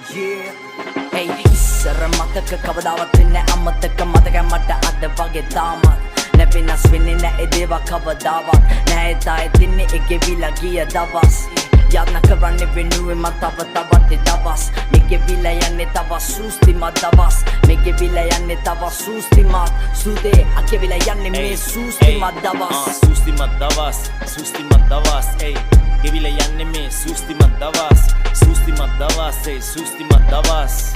Yeah. Hey, ඉස්සර මතක කවදාවත් වෙන්නේ අමතක මතක මට අද වගේ තාමත් නැපෙනස් වෙන්නේ නැහැ ඒ දේව කවදාවත් නැහැ තායි තින්නේ ඒ ගෙවිලා ගිය දවස් යන්න කරන්නේ වෙනුවෙන් මම තව තවත් ඒ දවස් මේ ගෙවිලා යන්නේ තව සූස්තිමත් දවස් මේ ගෙවිලා යන්නේ තව සූස්තිමත් සුදේ අකෙවිලා යන්නේ මේ සූස්තිමත් දවස් සූස්තිමත් දවස් hey ගෙවිලා යන්නේ මේ සූස්තිමත් දවස් hey සූස්තිමත් දවස්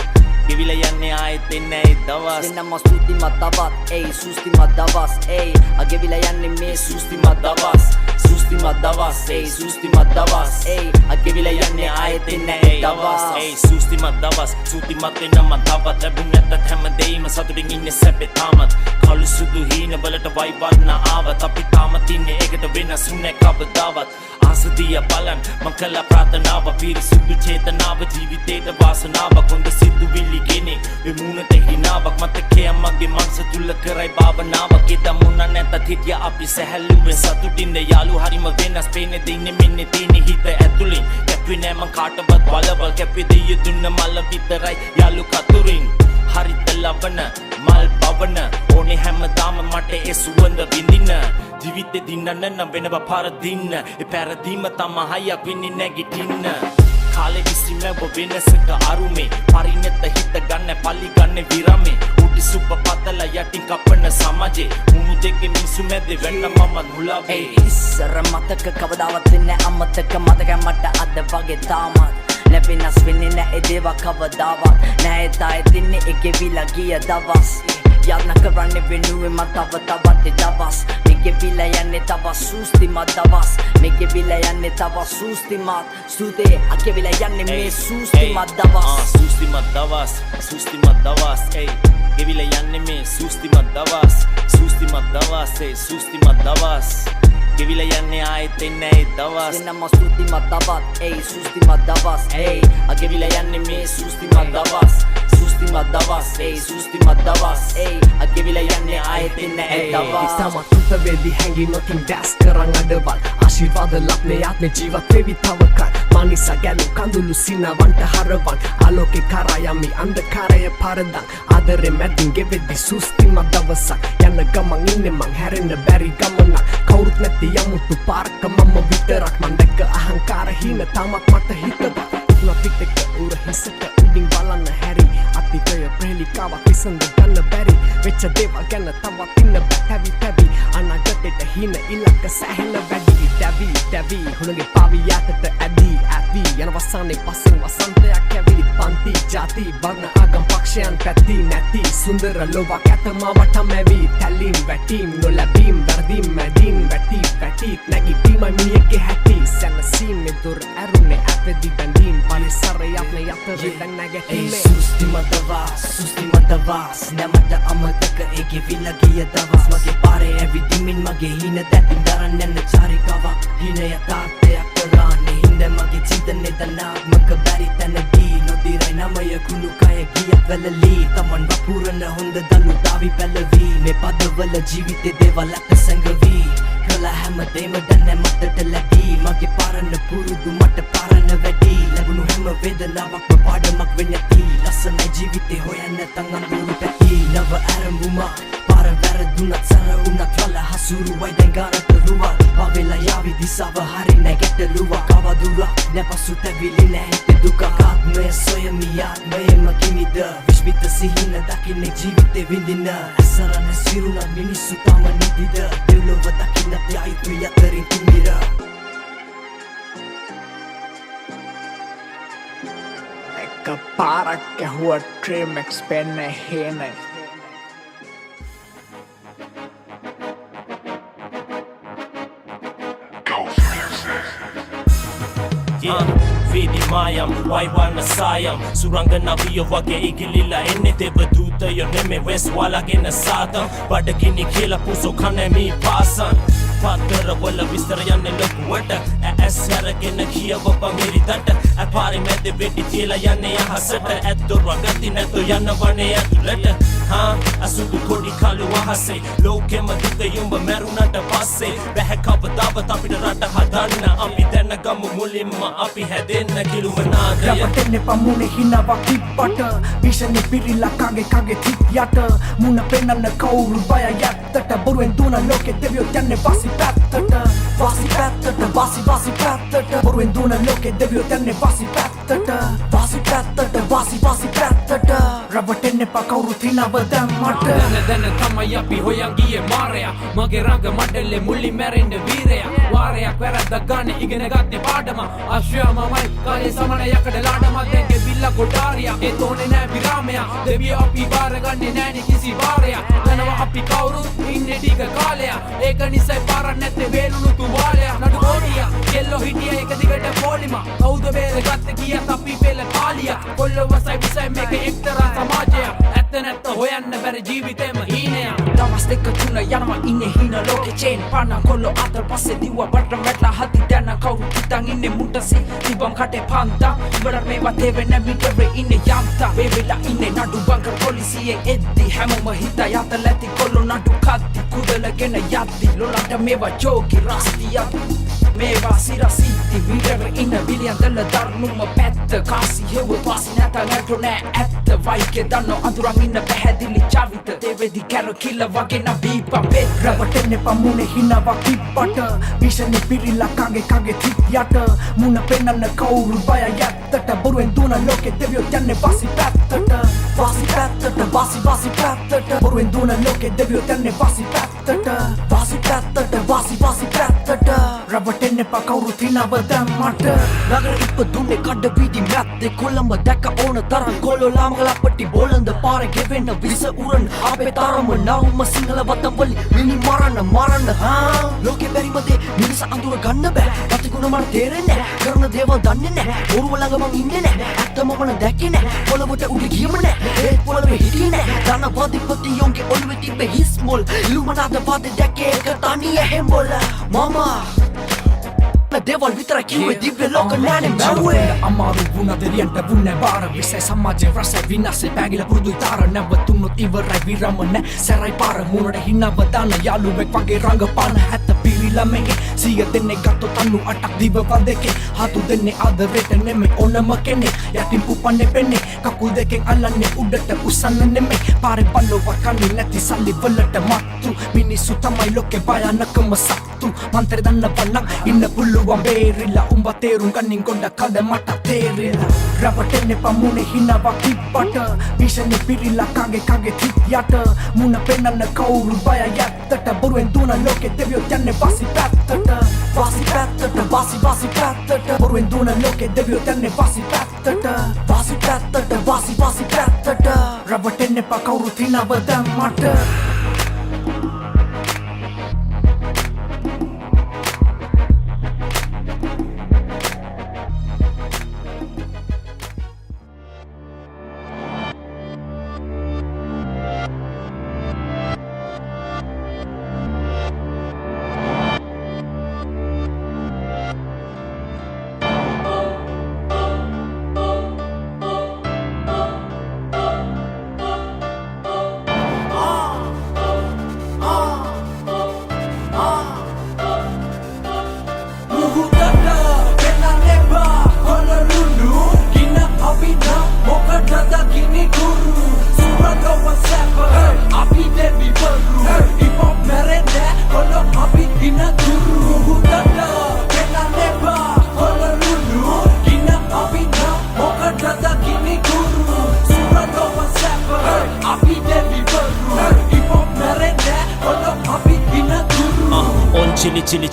ගෙවිලා යන්නේ ආයෙත් එන්නේ ඒ දවස් දෙන්නම සූස්තිමත් දවස් hey සූස්තිමත් දවස් hey අගෙවිලා යන්නේ මේ සූස්තිමත් දවස් hey සූස්තිමත් දවස් hey අගෙවිලා යන්නේ ආයෙත් එන්නේ ඒ දවස් hey සූස්තිමත් දවස් සූතිමත් වෙනම තවත් ලැබුණ නැත්නම් හැමදේම සතුටින් ඉන්නේ සැපේ තාමත් කළු සුදු හීන වලට වයිවන්න ආවත් අපි තාමත් ඉන්නේ ඒකට වෙනස් වුණේ කවදාවත් ආසදිය බලන් මං කළා ප්‍රාර්ථනාව පිරිසුදු චේතනාව ජීවිතේට වාසනාවක් හොඳ සිතුවිලි ගෙනේ වෙමුණට හිනාවක් මතකයේ මගේ මනස තුල කරයි භාවනාවක් එද මුණ නැත තිටිය අපි සැහැල්ලුවෙන් සතුටින් යාළු හරිම වෙනස් පේන්නේ දින්නේ මෙන්නේ තියෙන හිත ඇතුලින් කැපුවේ නෑ මං කාටවත් බලවල් කැපුවේ දෙය දුන්න මල විතරයි යාළු කතුරින් හරිත ලබන මල් පවන ඕනේ හැමදාම මට ඒ සුවඳ විඳින්න ජීවිතේ දින්නන්න නම් වෙනව පාර දින්න ඒ පැරදීම තමයි වෙන්නේ නැගිටින්න කාලේ විසිමව වෙනසක අරුමේ පරිණත හිත ගන්න පල්ලි ගන්න විරමේ උඩි සුප පතල යටින් කපන සමාජේ මුණු දෙකේ මිනිසු මැද වෙන්න මම මුලාවේ ඉස්සර මතක කවදාවත් වෙන්නේ අමතක මතක මට අද වගේ තාමත් නැපෙනස් වෙන්නේ නැහැ ඒ දේව කවදාවත් නැහැ තායි තින්නේ ඒ ගෙවිලා ගිය දවස් යන්න කරන්නේ වෙනුවෙන් මම තව තවත් ඒ දවස් මේ ගෙවිලා යන්නේ තව සූස්තිමත් දවස් මේ ගෙවිලා යන්නේ තව සූස්තිමත් සුදේ අකෙවිලා යන්නේ මේ සූස්තිමත් දවස් සූස්තිමත් දවස් hey ගෙවිලා යන්නේ මේ සූස්තිමත් දවස් hey සූස්තිමත් දවස් ගෙවිලා යන්නේ ආයෙත් එන්නේ ඒ දවස් දෙන්නම සූස්තිමත් දවස් hey සූස්තිමත් දවස් hey අගෙවිලා යන්නේ මේ සූස්තිමත් දවස් hey සූස්තිමත් දවස් hey අගෙවිලා යන්නේ ආයෙත් එන්නේ ඒ දවස් සමතුත වෙදි හැංගි නොතින් දැස් කරන් අඩවල් ආශිර්වාද ලබ්නේ ආත්මේ ජීවත් වෙවි තවකත් මානිසා ගැලු කඳුළු සිනවන්ට හරවන් ආලෝකේ කරා යමි අන්ධකාරය පරදන් ආදරේ මැදින් ගෙවෙද්දි සූස්තිමත් දවසක් යන්න ගමන් ඉන්නේ මං හැරෙන්න බැරි ගමනක් කවුරුත් නැති යමුතු පාරක මම විතරක් මං දැක්ක අහංකාර හින තමක් මට හිතවත් නොපිටක උර හිසට උඩින් බලන්න හැරි අතීතය ප්‍රේලිකාවක් විසඳ ගන්න බැරි වෙච්ච දේවල් ගැන තවත් ඉන්න බැහැවි තැවි අනාගතෙට හින ඉලක්ක සැහෙන වැඩි දැවි හුණගේ පාවි යාතට ඇදී යන වසානේ පස්සෙන් වසන්තයක් ඇවිලි පන්ති ජාති වර්ණ ආගම් පක්ෂයන් පැති නැති සුන්දර ලෝකයක් ඇතම වටම ඇවි තැලීම් වැටීම් නොලැබීම් වැරදීම් මැදීම් වැටි නැගිටීම මියගේ හැටි සැනසීම් දුර ඇරුනේ ඇපෙදි බැඳීම් පරිසරය අපේ යතරේ දැන් නැගීමේ සූස්තිමත් දවස් නැමට අමතක ඒ ගෙවිලා ගිය දවස් මගේ පාරේ ඇවිදිමින් මගේ හින දැතින් දරන්න යන චාරිකාවක් හින යථාර්ථයක් කරන්නේ හින්ද මගේ චින්තනේ දනාත්මක බැරි තැනදී නොදිරයි නමය කුණු කය ගියත් වැළලී තමන් වපුරන හොඳ දලු දාවි පැලවි මේ පදවල ජීවිතේ දේවල් ඇත සැඟවි කළා හැමදේම දැන මතට ලැබී මගේ පාරන පුරුදු මට පාරන වැඩි ලැබුණු හැම වේදනාවක්ම පාඩමක් වෙන්නති ලස්සනයි ජීවිතේ හොයන්න තං අඳුරු පැති නව ආරම්භුමක් පාර වැරදුනත් සර උනත් වල හසුරුවයි දැන් ගානට රුවක් පවෙලා යාවි දිසාව හරි නැගැටලුවක් කවදුරක් නැපසු තැවිලි නැහැ දුක ආත්මය සොයමි ආත්මයම කිනිද විශ්මිත සිහින දකින්නේ ජීවිතේ විඳින අසරණ සිරුණත් මිනිස්සු තම නිදිද දෙව්ලොව දකින්න යයිතු යතරින් තුමිර එක පාරක් ඇහුව ට්‍රීමෙක්ස් පෙන්න හේනයි Vidi mayam, waiwana sayam Surangana viyo wage igilila enne Deva duta yo neme wes wala gena satam Badagini kila puso kane mi pasan පාතරවල විස්තර යන්නේ ලොකුවට ඇස් හැරගෙන කියවපන් හිරිතට අපාරි මැද වෙඩි තියලා යන්නේ අහසට ඇත්තොර ගති නැතෝ යනවනේ ඇතුළට අසුදු කොඩි කළු අහසේ ලෝකෙම දුක යුඹ මැරුණට පස්සේ බැහැ කවදාවත් අපිට රට හදන්න අපි දැනගමු මුලින්ම අපි හැදෙන්න කිලුමනාදය රැවටෙන්නේ පමුණේ හිනාවක් තිබ්බට විෂනේ පිරිලා කගේ තිත් යට මුණ පෙන්නන්න කවුරු බය යත්තට බොරුවෙන් දුන ලෝකෙ දෙවියෝ යන්නේ වාසි පැත්තට වාසි පැත්තට බොරුවෙන් දුන ලෝකෙ දෙවියෝ යන්නේ වාසි පැත්තට වාසි පැත්තට රැවටෙන්නේ පා කවුරු තිනව දැම්මට දැන තමයි අපි හොයන් ගියේ මාරයා මගේ රංග මඩලේ මුලි මැරෙන්න වීරයා වාරයක් වැරද්ද ගන්න ඉගෙන ගත්තේ පාඩම අශ්වයාමමයි කාලේ සමන යකඩ ලාඩම දැන්ගේ බිල්ල කොටාරියා ඒ තෝනේ නෑ විරාමයා දෙවියෝ අපි බාරගන්නේ නෑනේ කිසි වාරයක් දනවා අපි කවුරුත් ඉන්නේ ටික කාලයක් ඒක නිසා පාරක් නැත්තේ වේලුණු තුවාලයක් නඩු ඕඩියා කෙල්ලෝ හිටියා එක දිගට පොලිම කවුද බේරගත්තේ කියක් අපි පෙළ කාලියා කොල්ලෝ වසයි විසයි මේක එක්තරා සමාජයක් ඇත්ත නැත්ත හොයන්න බැරි ජීවිතේම හීනයක් දවස් දෙක තුන යනවා ඉන්නේ හීන ලෝකෙ චේන් පාන කොල්ලෝ අතර පස්සේ දිව්වා බට්ටම් වැටලා හති දැන කවුරු හිතන් ඉන්නේ මුටසි තිබම් කටේ පන්තා ඉවර මේවා තේවෙන්නේ මිටරේ ඉන්නේ යම්තා වේවිලා ඉන්නේ නඩු බංකර් පොලිසියෙන් එද්දි හැමෝම හිතා යත läති කොල්ලෝ නඩු කද්දි කුදලගෙන යද්දි ලොලට මේවා ජෝකි රස්තියක් මේවා සිරසිtti මිටර ඉන්න බිලියන් දල දරුණුම පැත්ත කාසි හෙව්ව පාසි නැත නැටෝ නෑ ඇත්ත වයිකේ දන්නෝ අඳුරන් ඉන්න පැහැදිලි චවිත දෙවෙදි කැරෝ කිල්ල වගේ නම් බීපා පෙත් රැවටෙන්නේ පමුණේ හිනාවක් තිබ්බට විෂනේ පිරිලා කගේ තිත් යට මුණ පෙන්නන්න කවුරු බය යත්තට බොරුවෙන් දුන ලෝකෙ දෙවියෝ යන්නේ වාසි පැත්තට බොරුවෙන් දුන ලෝකෙ දෙවියෝ යන්නේ වාසි පැත්තට රැවටෙන්නේ පා කවුරු තිනව දැම්මට නගර ඉපදුන්නේ කඩ විදි මැත්තේ කොළඹ දැක ඕන තරම් කොල්ලෝ ලාමගලපටි බෝලඳ පාරේ ගෙවෙන්න විස උරන් අපේ තරම නවම සිංහල වතම් වලි මිනි මරන්න ලෝකෙ බැරිම දේ මිනිස අඳුර ගන්න බෑ ප්‍රතිගුණ මට තේරෙන්නේ නෑ කරන දේවල් දන්නේ නෑ බොරුව ළඟ මං ඉන්නේ නෑ ඇත්තම මම දැක්කේ නෑ පොළවට උඩ ගියම නෑ ඒ පොළවේ හිටියේ නෑ දන වදිපති යොන්ගේ ඔළුවේ තිබ්බේ හිස් මොල් ඉලුමනාද වාදේ දැක්කේ එක තනිය හෙම්බොල මමා දේවල් විතර කිව්වේ දිව්‍ය ලෝක නෑනේ මැව්වේ අමාරු වුණා දෙරියන්ට වුණේ බාර විසයි සමාජේ රස විනාශේ පැගිලා පුරුදු තාර නැවතුනොත් ඉවරයි විරම නෑ සැරයි පාර මුණට හිනව දාන යාළුවෙක් වගේ රංගපාන හැත පිරිලා මේකේ සිය දෙන්නේ ගත්තොත් 98ක් දිව වදකේ හතු දෙන්නේ ආදරෙට නෙමෙයි ඕනම කෙනෙක් යටින් පුපන්නේ පෙන්නේ කකුල් දෙකෙන් අල්ලන්නේ උඩට උස්සන්න නෙමෙයි පාරේ පල්ලව කන්නේ නැති සල්ලි වලට මත්තු මිනිස්සු තමයි ලෝකේ භයානකම සත්තු මන්ත්‍ර දන්නවනම් ඉන්න පුළුවන් බේරිලා උඹ තේරුම් ගන්නින් කොණ්ඩ කඩ මට තේරිලා රැවටෙන්නේ පමුණේ හිනාවක් තිබ්බට විෂනේ පිරිලා කගේ තිත් යට මුණ පෙන්නන්න කවුරු බය යත්තට බොරුවෙන් දුන ලෝකෙ දෙවියෝ යන්නේ වාසි පැත්තට බොරුවෙන් දුන ලෝකෙ දෙවියෝ යන්නේ වාසි පැත්තට රැවටෙන්නේ පා කවුරු තිනව දැම්මට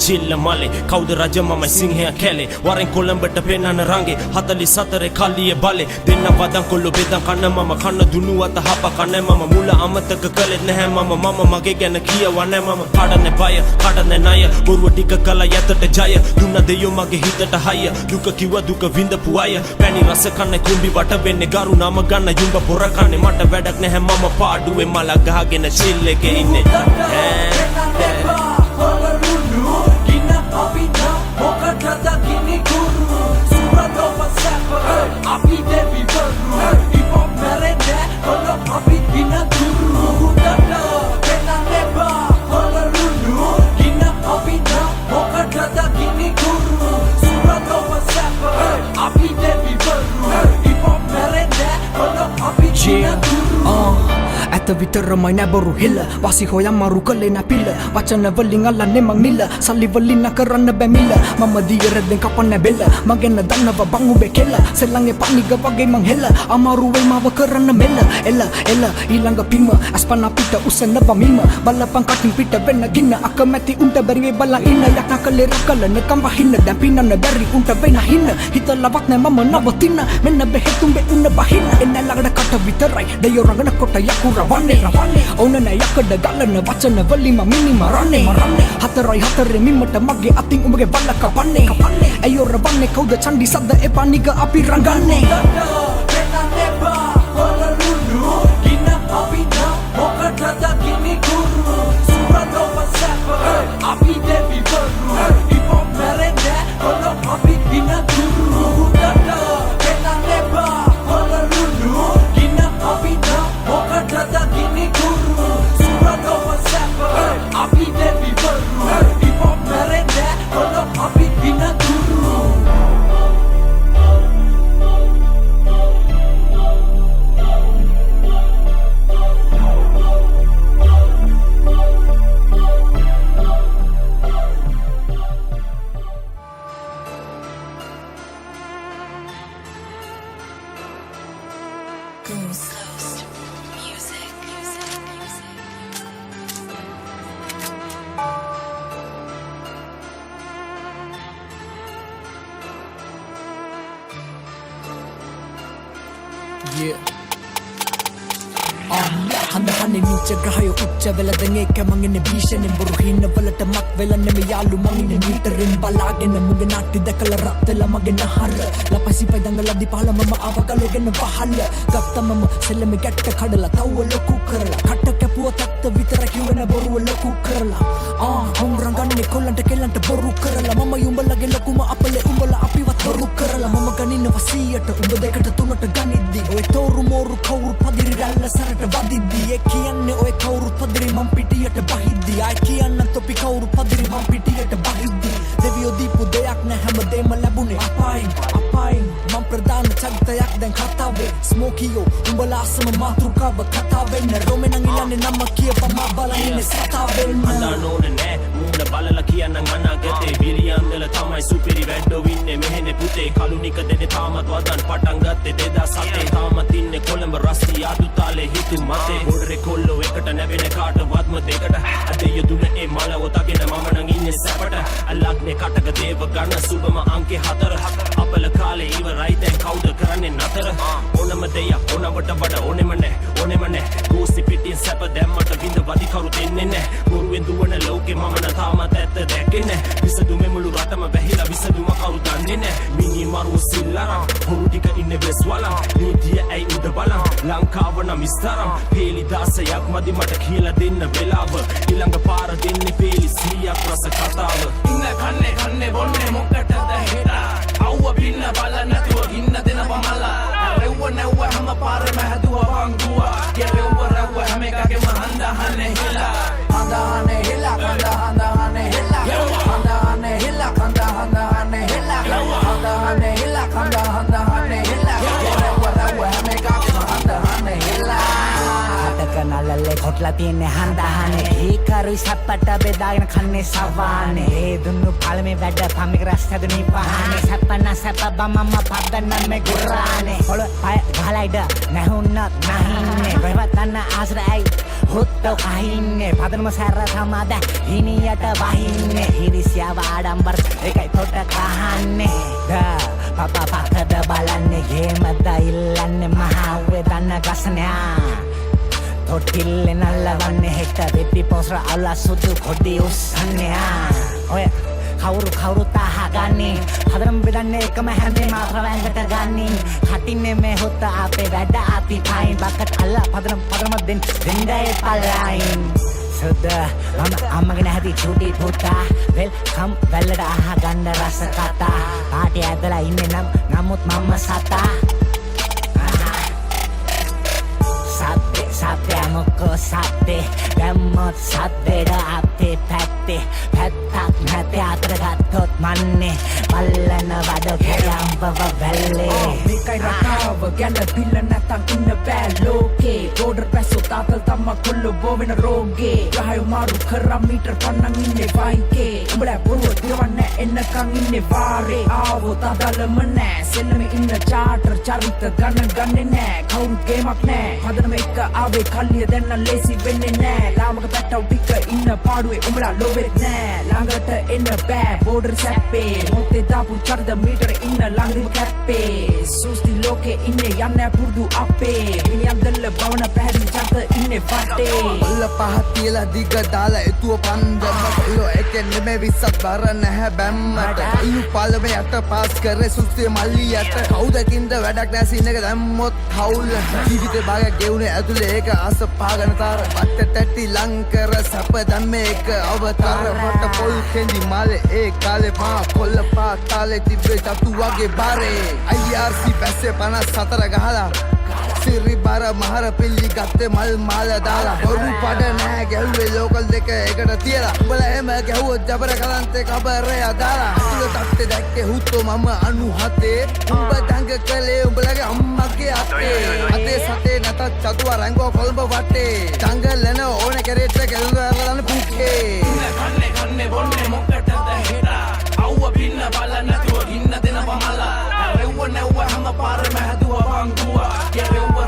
චිල්ල මලේ කවුද රජ මමයි සිංහයා කැලේ වරෙන් කොළඹට පෙන්නන රංගේ 44 කල්ලියේ බලේ දෙන්න වදන් කොල්ලෝ බෙදන් කන්න මම කන්න දුනු අත හප කන්න මම මුල අමතක කළෙත් නැහැ මම මගේ ගැන කියවන්නේ මම කඩන්නේ බය කඩන්නේ ණය බොරුව ටික කළා යතට ජය දුන්න දෙයෝ මගේ හිතට හය දුක කිව්ව දුක විඳපු අය පැණි රස කන්නේ කුඹි වට වෙන්නේ ගරු නම ගන්න යුඹ පොර කන්නේ මට වැඩක් නැහැ මම පාඩුවේ මල ගහගෙන චිල් එකේ ඉන්නේ විතරමයි නැබරු හිල්ල වාසි හොයම් මරු කලේ නැ පිල්ල වචන වලින් අල්ලන්නේ මං නිල්ල සල්ලි වලින් කරන්න බැමිල්ල මම දීරෙන් කපන්න බෙල්ල මගෙන් දන්නව බං උඹේ කෙල්ල සෙල්ලංගේ පණිග වගේ මං හෙල්ල අමාරු වෙයි මාව කරන්න මෙල්ල එල්ල එල්ල ඊළඟ පිම්ම අස්පන පිට උසන්න බමිම බලපං කටින් පිට වෙන්න ගින්න අකමැති උන්ට බැරි වේ බලා ඉන්න යක්නා කලේ රකලන කම් වහින්න දැන් පින්නන්න බැරි උන්ට වෙන හින්න හිතලවත් නැ මම නවතින්න මෙන්න බෙහෙතුම්බේ උන්න බහින්න එන්න ළඟට කට විතරයි දෙයෝ රඟන කොට යකුර වන්නේ ඕන නැ යකඩ ගලන වචන වලින් මම මිනිම රන්නේ හතරයි හතරේ මිම්මට මගේ අතින් උඹගේ බල්ල කපන්නේ අයෝ රවන්නේ කවුද චන්ඩි සද්ද එපා නිග අපි රඟන්නේ හඳහන්නේ නීච ග්‍රහයෝ උච්ච වෙල දැන් ඒක මං ඉන්නේ භීෂණෙන් බොරු හින්න වලට මත් වෙලා නෙමෙයි යාළු මං ඉන්නේ මීටරෙන් බලාගෙන මුගේ නාට්‍ය දැකලා රත් වෙලා මගේ නහර ලපසි පදංගලදි පහල මම ආව ගලගෙන වහල්ල ගත්තමම සෙල්ලම ගැට්ට කඩලා තව්ව ලොකු කරලා කට කැපුව තත්ත විතර කිව්වන බොරුව ලොකු කරලා හොම්රන් ගන්නේ කොල්ලන්ට කෙල්ලන්ට බොරු කරලා මම උඹලගේ ලකුම අපලේ උඹලා අපිවත් බොරු කරලා මම ගනින්න වසියට උඹ දෙකට තුනට ගනිද්දි ඔය තෝරු මෝරු කවුරු පදිරි රැල්ල සරට වදිද්දි ඒ කියන්නේ ඔය කවුරුත් පදිරි මම් පිටියට බහිද්දි ආයි කියන්න තොපි කවුරු පදිරි මම් පිටියට බහිද්දි දෙවියෝ දීපු දෙයක් නෑ හැමදේම ලැබුණේ අපායින් මම් ප්‍රධාන චරිතයක් දැන් කතාවේ ස්මෝකියෝ උඹලා අසම මාතෘකාව කතා වෙන්න රොමෙන් ඉලන්නේ නම කියපම බලන්නේ සතා වෙන්න අඳනෝනේ නෑ මූණ බලලා කියන්නම් අනාගතේ විරියන්දල තමයි සුපිරි වැඩෝ ඉන්නේ මෙහෙනේ පුතේ කලුනික දෙනේ තාමත් වදන් පටන් ගත්තේ 2007 තාමත් ඉන්නේ කොළඹ රස්ති අඩු තාලේ හිතු මතේ බෝඩරේ කොල්ලෝ එකට නැවෙන කාටවත්ම දෙකට අදේ යදුන ඒ මල ඔතගෙන මම නම් ඉන්නේ සැපට අල්ලක්නේ කටක දේව ගන්න සුබම අංකේ 4 අපල කාලේ ඉවරයි දැන් කවුද කරන්නේ නතර ඕනම දෙයක් ඕනවට වඩා ඕනෙම නෑ ගෝසි පිටින් සැප දැම්මට විඳ වදි කරු දෙන්නේ නෑ බොරුවෙන් දුවන ලෝකේ මම නම් තාමත් ඇත්ත දැක්කේ නෑ විසදුමේ මුළු රටම වැහිලා විසදුම කවුරු දන්නේ නෑ මිනි මරු සිල්ලරම් හොරු ටික ඉන්නේ වෙස්වලම් නීතිය ඇයි උඩ බලම් ලංකාව නම් ඉස්තරම් පේලි 16ක් මදි මට කියලා දෙන්න වෙලාව ඊළඟ පාර දෙන්නේ පේලි 100ක් රස කතාව ඉන්න කන්නේ බොන්නේ මොකටද හෙට අවුව පින්න බල නැතුව ඉන්න දෙනවා මලා රෙව්ව නැව්ව හැම පාරෙම හැදුවා වංගුවා රෙව්ව හැම එකකෙම හඳහන්නේ හිලා හඳහන්නේ හිලා හඳහන්නේ හිලා හඳහන්නේ හිලා හඳහන්නේ හිලා හඳහන්නේ හිලා හඳහන්නේ හිලා රෙව්ව හැම එකකෙම හඳහන්නේ හිලා නලල්ලේ කොටලා තියන්නේ හන්දහනේ ඒකරුයි සප්පට බෙදාගෙන කන්නේ සවානේ ඒ දුන්නු පළමේ වැඩ පම්මික රස් හැදුනි පහනේ සප්පන සප්ප බම්මම පද්දන්න මේ ගුරානේ ඔල පය ගහලයිද නැහුන්නත් නැහින්නේ වෙවතන්න ආශ්‍රයි හොත්තෝ කහින්නේ පදනම සැර සමාද හිනියට වහින්නේ හිරිසියාව ආඩම්බර ඒකයි තොට කහන්නේ පපා පකද බලන්නේ ගේමද ඉල්ලන්නේ මහාවේ දන්න ගසනයා තොටිල්ලේ නල්ලවන්නේ හෙට දෙපි පොස්ර අල්ලා සුදු කොඩි උස්සන්නේ ඔය කවුරු තාහගන්නේ හදරම් බෙදන්නේ එකම හැන්දේ මාත්‍ර වැංගට ගන්නේ කටින්නේ මේ හොත්ත අපේ වැඩ අපි පයින් බකට් අල්ලා පදරම දෙන්නයි පල්ලයින් සුද මම අම්මගෙන හැටි චූටි පුතා වෙල්කම් වැල්ලට අහගන්න රස කතා පාටි ඇදලා ඉන්නේ නමුත් මම සතා සත්‍ය මොකෝ සත්‍ය දැම්මොත් සත්‍යද අපේ පැත්තේ පැත්තක් නැති අතර ගත්තොත් මන්නේ පල්ලන වඩ කැලම්බව වැල්ලේ මේකයි රටාව ගැන පිල්ල නැතන් ඉන්න බෑ ලෝකේ බෝඩර් පැසෝ තාතල් තම්ම කොල්ලෝ බෝවෙන රෝගේ ගහයෝ මාරු කරා මීටර් පන්නන් ඉන්නේ වයින්කේ උඹලා බොරුව දිරවන්න එන්නකන් ඉන්නේ වාරේ ආවොත් අදාළම නෑ සෙල්ලම ඉන්න චාටර් චරිත ගන්නේ නෑ කවුරුත් ගේමක් නෑ හදනම එක ආවේ කල්ලිය දැන්න ලේසි වෙන්නේ නෑ ලාමක පැට්ටව ටික ඉන්න පාඩුවේ උඹලා ලෝවෙත් නෑ ළඟට එන්න බෑ බෝඩර් සැප්පේ මොත්තේ දාපු චරිත මීටර ඉන්න ළඟදිම කැප්පේ සුස්ති ලෝකේ ඉන්නේ යන්න පුරුදු අපේ මිනියන් දෙල්ල බවන පැහැදිලි චරිත ඉන්නේ වටේ ඔල්ල පහත් තියලා දිග දාලා එතුව පන්දම කොල්ලෝ එකෙන් නෙමෙයි 20ක් බර නැහැ බැම්මට අයියු පාලමේ යට පාස් කරේ සුස්තිය මල්ලියට කවුදකින්ද වැඩක් නැ සීන් එක දැම්මොත් හවුල් ජීවිතේ භාගයක් ගෙවුනේ ඇතුලේ ඒක ආස පාගන තාර වට තැටි ලංකර සැප දැම්මේ එක අවතාර වට පොල් කෙන්දි මාලේ ඒ කාලේ පා කොල්ල පා කාලේ තිබ්බේ තතු වගේ බාරේ IRC බැස්සේ 54 ගහලා සිරි බර මහර පිල්ලි ගත්තේ මල් මාල දාලා බොරු පඩ නැහැ ගැහුවේ ලෝකල් දෙක එකට තියලා උඹලා එහෙම ගැහුවොත් ජබර කලන්තේ කබරේ අදාලා අතුල තත්තේ දැක්කේ හුත්තෝ මම 97 උඹ දඟ කලේ උඹලගේ අම්මගේ අතේ අතේ සතේ නැතත් චතුව රංගෝ කොළඹ වටේ දඟලන ඕනේ කරේට ගැලුව අරලන්න පුකේ කන්නේ බොන්නේ මොකටද හෙටා අවුව පින්න බලන්න නැතුව ගින්න දෙනවා මලා රෙව්ව නැව්ව හැම පාරෙම හැදුවා වංගුවා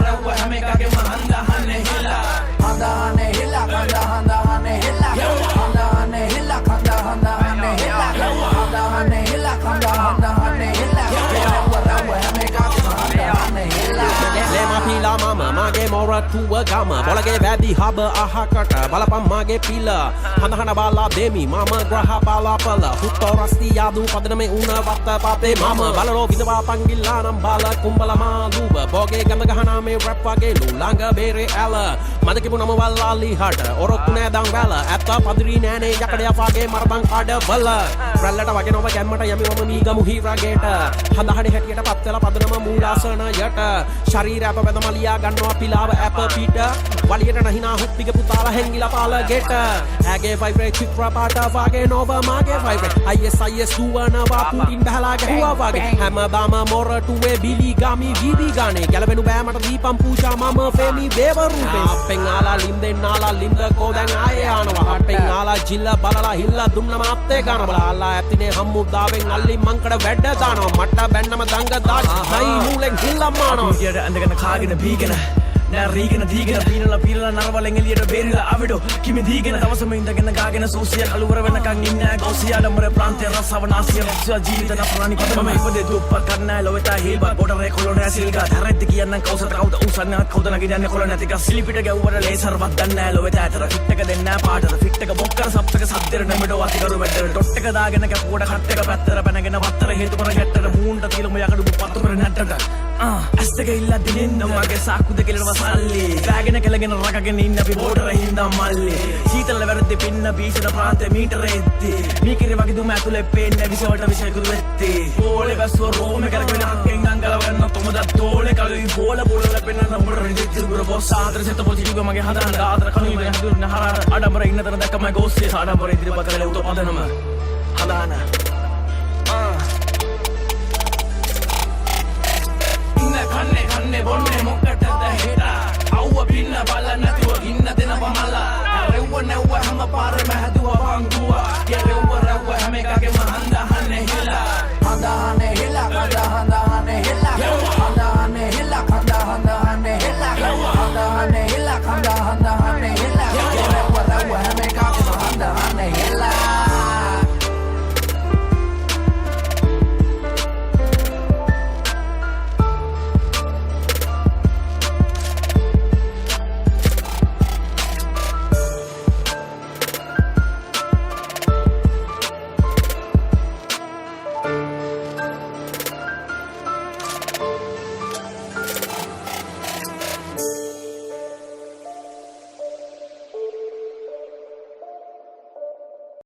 රෙව්ව හැම එකගේම හඳහන්නේ හිලා හඳහන්නේ හිලා හඳහන්නේ හිලා හඳහන්නේ හිලා හඳහන්නේ හිලා හඳහන්නේ හිලා හඳහන්නේ හිලා රෙව්ව හැම එකගේම හඳහන්නේ හිලා Lema pila mama mage mora tuwa gama bolage baby haba ahakata balapam mage pila hana hana bala demi mama graha bala pala hutto rasti yadu padaname una vatta pape mama balalo vidawa pangilla nam bala kumbala maluba boge ganda gahana me rap wage lu langa bere ala madake punama wallali hata orottu ne dan wala atta padri nane yakada wage marban kada bala rallata wage nova gammata yami mama mi gamu hira geta handa hade hetiyata pattala padanama moolasana yata sharira apa bedamaliya gannawa pilawa appa pita waliyata nahina huppiga putala hengila pala geta age vibrate chitra pata wage nova mage vibrate IS duwana wa putin bahala gahuwa wage hama bama mora tuwe bili gami vidi gane galabenu ba mata deepam puja mama femi beva rupe appen ala linden ala linda ko dan aye anawa appen ala jilla balala hilla dunna matte gana bala alla appine hammudawen alli mankada wedda danawa matta bennama danga dash hai nulen hilla mano විදියට ඇඳගෙන කාගෙන බීගෙන නෑ රීගෙන දීගෙන පීනලා නරවලෙන් එළියට බේරිලා අවිඩෝ කිමි දීගෙන දවසම ඉඳගෙන ගාගෙන සූසිය කලවර වෙනකන් ඉන්නේ ගෝසියා ඩමර ප්‍රාන්තේ රසව නාසිය රක්ෂා ජීවිත නපරණි කොතම ඉපදේ දුප්පත් කරන්නයි ලොවෙතා හීල්බා බෝඩරේ කොලොනේ සිල්ගා තරෙත් කියන්නම් කවුසට කවුද උසන්න කවුද නගින්නේ කොල නැති ගස් සිලිපිට ගැව්වට ලේසර් වත් දන්නේ ලොවෙතා ඇතර ෆිට් එක දෙන්න පාටට ෆිට් එක බොක්කර සප් එක සද්දෙර නෙමෙඩෝ අතිකරු වැඩ ඩොට් එක දාගෙන කැපුවට කට් එක පැත්තට පැනගෙන වත්තර හේතු කර ගැට්ටට මූණට තියලම යකඩු පත්තු කර නැට්ටට ඇස් දෙක ඉල්ල දිනින්න මගේ සාක්කු දෙක කෙලව සල්ලි දාගෙන කෙලගෙන රකගෙන ඉන්න අපි බෝඩර හින්දා මල්ලි සීතල වැරද්දේ පින්න බීසන ප්‍රාන්තේ මීටර එද්දි මීකිරි වගේ දුම ඇතුලේ පේන්නේ විසවට විසයකුදු වෙත්ති ඕලේ ගස්ව රෝම කරගෙන අක්කෙන් අංගල ගන්න තොමද තෝලේ කලුයි බෝල පෙන්නන උඹට රෙජිත් දුර බොස් ආදර සෙත පොතිග මගේ හදන්න ආදර කණුයි වෙන හදුර නහර ආඩම්බර ඉන්න තන දැක්කම ගෝස්සේ ආඩම්බර ඉදිරිපත් කරලා උත පදනම හදාන කන්නේ බොන්නේ මොකටද හෙටා අවුව පින්න බලන්න නැතුව ගින්න දෙනවා මලා රෙව්ව නැව්ව හැම පාරෙම හැදුවා